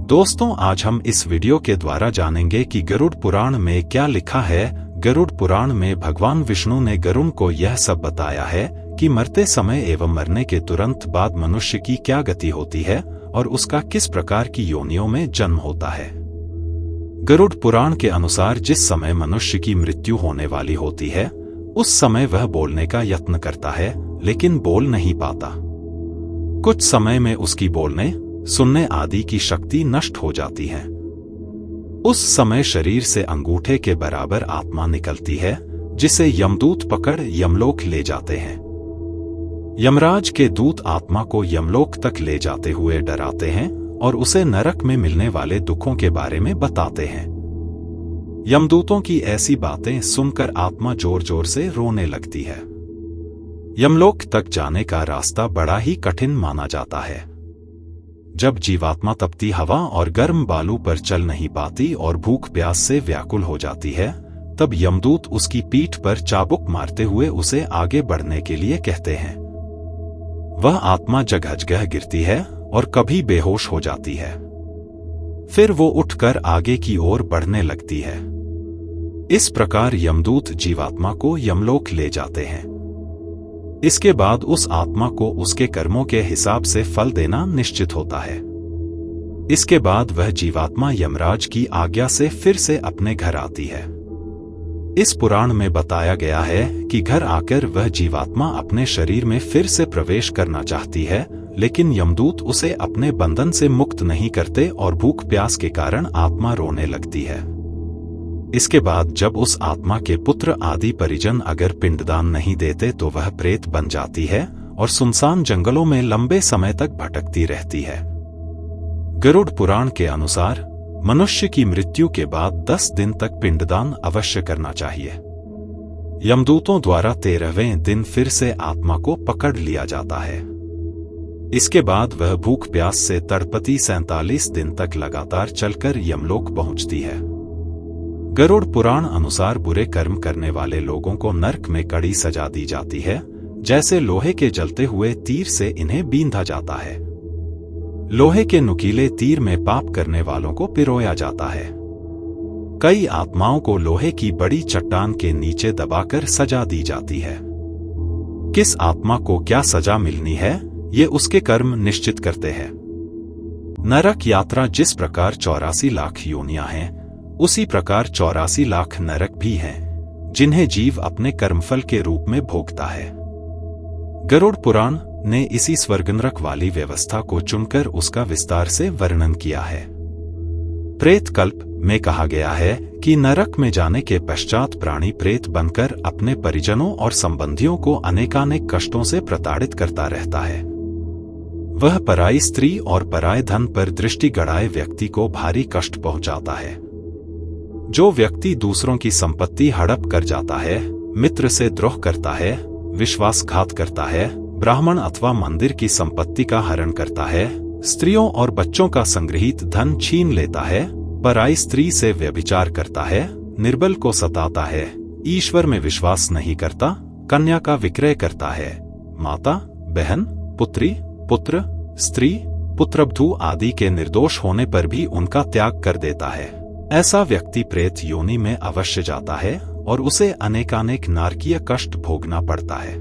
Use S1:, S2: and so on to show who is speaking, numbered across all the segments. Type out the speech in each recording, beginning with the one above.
S1: दोस्तों, आज हम इस वीडियो के द्वारा जानेंगे कि गरुड़ पुराण में क्या लिखा है। गरुड़ पुराण में भगवान विष्णु ने गरुड़ को यह सब बताया है कि मरते समय एवं मरने के तुरंत बाद मनुष्य की क्या गति होती है और उसका किस प्रकार की योनियों में जन्म होता है। गरुड़ पुराण के अनुसार जिस समय मनुष्य की मृत्यु होने वाली होती है उस समय वह बोलने का यत्न करता है, लेकिन बोल नहीं पाता। कुछ समय में उसकी बोलने, सुनने आदि की शक्ति नष्ट हो जाती है। उस समय शरीर से अंगूठे के बराबर आत्मा निकलती है, जिसे यमदूत पकड़ यमलोक ले जाते हैं। यमराज के दूत आत्मा को यमलोक तक ले जाते हुए डराते हैं और उसे नरक में मिलने वाले दुखों के बारे में बताते हैं। यमदूतों की ऐसी बातें सुनकर आत्मा जोर जोर से रोने लगती है। यमलोक तक जाने का रास्ता बड़ा ही कठिन माना जाता है। जब जीवात्मा तपती हवा और गर्म बालू पर चल नहीं पाती और भूख प्यास से व्याकुल हो जाती है, तब यमदूत उसकी पीठ पर चाबुक मारते हुए उसे आगे बढ़ने के लिए कहते हैं। वह आत्मा जगह गिरती है और कभी बेहोश हो जाती है। फिर वो उठकर आगे की ओर बढ़ने लगती है। इस प्रकार यमदूत जीवात्मा को यमलोक ले जाते हैं। इसके बाद उस आत्मा को उसके कर्मों के हिसाब से फल देना निश्चित होता है। इसके बाद वह जीवात्मा यमराज की आज्ञा से फिर से अपने घर आती है। इस पुराण में बताया गया है कि घर आकर वह जीवात्मा अपने शरीर में फिर से प्रवेश करना चाहती है, लेकिन यमदूत उसे अपने बंधन से मुक्त नहीं करते और भूख प्यास के कारण आत्मा रोने लगती है। इसके बाद जब उस आत्मा के पुत्र आदि परिजन अगर पिंडदान नहीं देते तो वह प्रेत बन जाती है और सुनसान जंगलों में लंबे समय तक भटकती रहती है। गरुड़ पुराण के अनुसार मनुष्य की मृत्यु के बाद 10 दिन तक पिंडदान अवश्य करना चाहिए। यमदूतों द्वारा 13वें दिन फिर से आत्मा को पकड़ लिया जाता है। इसके बाद वह भूख प्यास से तड़पती 47 दिन तक लगातार चलकर यमलोक पहुंचती है। गरुड़ पुराण अनुसार बुरे कर्म करने वाले लोगों को नरक में कड़ी सजा दी जाती है, जैसे लोहे के जलते हुए तीर से इन्हें बींधा जाता है। लोहे के नुकीले तीर में पाप करने वालों को पिरोया जाता है। कई आत्माओं को लोहे की बड़ी चट्टान के नीचे दबाकर सजा दी जाती है। किस आत्मा को क्या सजा मिलनी है, ये उसके कर्म निश्चित करते हैं। नरक यात्रा जिस प्रकार 84 लाख योनियां हैं, उसी प्रकार 84 लाख नरक भी हैं, जिन्हें जीव अपने कर्मफल के रूप में भोगता है। गरुड़ पुराण ने इसी स्वर्ग नरक वाली व्यवस्था को चुनकर उसका विस्तार से वर्णन किया है। प्रेत कल्प में कहा गया है कि नरक में जाने के पश्चात प्राणी प्रेत बनकर अपने परिजनों और संबंधियों को अनेकानेक कष्टों से प्रताड़ित करता रहता है। वह पराई स्त्री और पराये धन पर दृष्टि गड़ाए व्यक्ति को भारी कष्ट पहुंचाता है। जो व्यक्ति दूसरों की संपत्ति हड़प कर जाता है, मित्र से द्रोह करता है, विश्वासघात करता है, ब्राह्मण अथवा मंदिर की संपत्ति का हरण करता है, स्त्रियों और बच्चों का संग्रहित धन छीन लेता है, पराई स्त्री से व्यभिचार करता है, निर्बल को सताता है, ईश्वर में विश्वास नहीं करता, कन्या का विक्रय करता है, माता, बहन, पुत्री, पुत्र, स्त्री, पुत्रवधू आदि के निर्दोष होने पर भी उनका त्याग कर देता है, ऐसा व्यक्ति प्रेत योनि में अवश्य जाता है और उसे अनेकानेक नारकीय कष्ट भोगना पड़ता है।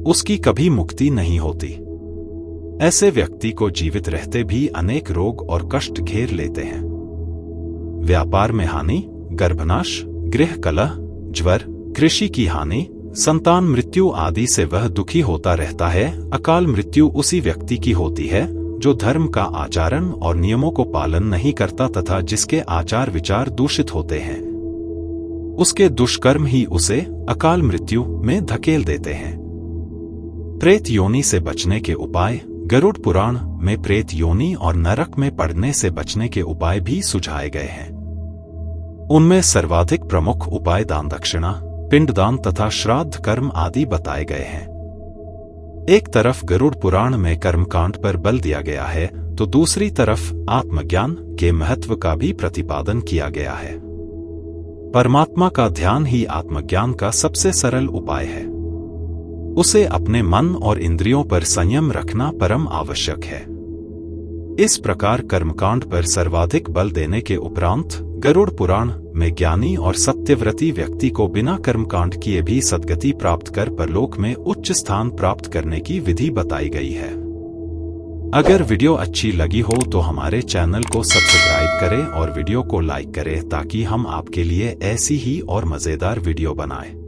S1: उसकी कभी मुक्ति नहीं होती। ऐसे व्यक्ति को जीवित रहते भी अनेक रोग और कष्ट घेर लेते हैं। व्यापार में हानि, गर्भनाश, गृह कलह, ज्वर, कृषि की हानि, संतान मृत्यु आदि से वह दुखी होता रहता है। अकाल मृत्यु उसी व्यक्ति की होती है जो धर्म का आचरण और नियमों को पालन नहीं करता तथा जिसके आचार विचार दूषित होते हैं। उसके दुष्कर्म ही उसे अकाल मृत्यु में धकेल देते हैं। प्रेत योनि से बचने के उपाय। गरुड़ पुराण में प्रेत योनि और नरक में पड़ने से बचने के उपाय भी सुझाए गए हैं। उनमें सर्वाधिक प्रमुख उपाय दान दक्षिणा, पिंडदान तथा श्राद्ध कर्म आदि बताए गए हैं। एक तरफ गरुड़ पुराण में कर्मकांड पर बल दिया गया है, तो दूसरी तरफ आत्मज्ञान के महत्व का भी प्रतिपादन किया गया है। परमात्मा का ध्यान ही आत्मज्ञान का सबसे सरल उपाय है। उसे अपने मन और इंद्रियों पर संयम रखना परम आवश्यक है। इस प्रकार कर्मकांड पर सर्वाधिक बल देने के उपरांत गरुड़ पुराण में ज्ञानी और सत्यव्रती व्यक्ति को बिना कर्मकांड किए भी सद्गति प्राप्त कर परलोक में उच्च स्थान प्राप्त करने की विधि बताई गई है। अगर वीडियो अच्छी लगी हो तो हमारे चैनल को सब्सक्राइब करें और वीडियो को लाइक करें ताकि हम आपके लिए ऐसी ही और मजेदार वीडियो बनाएं।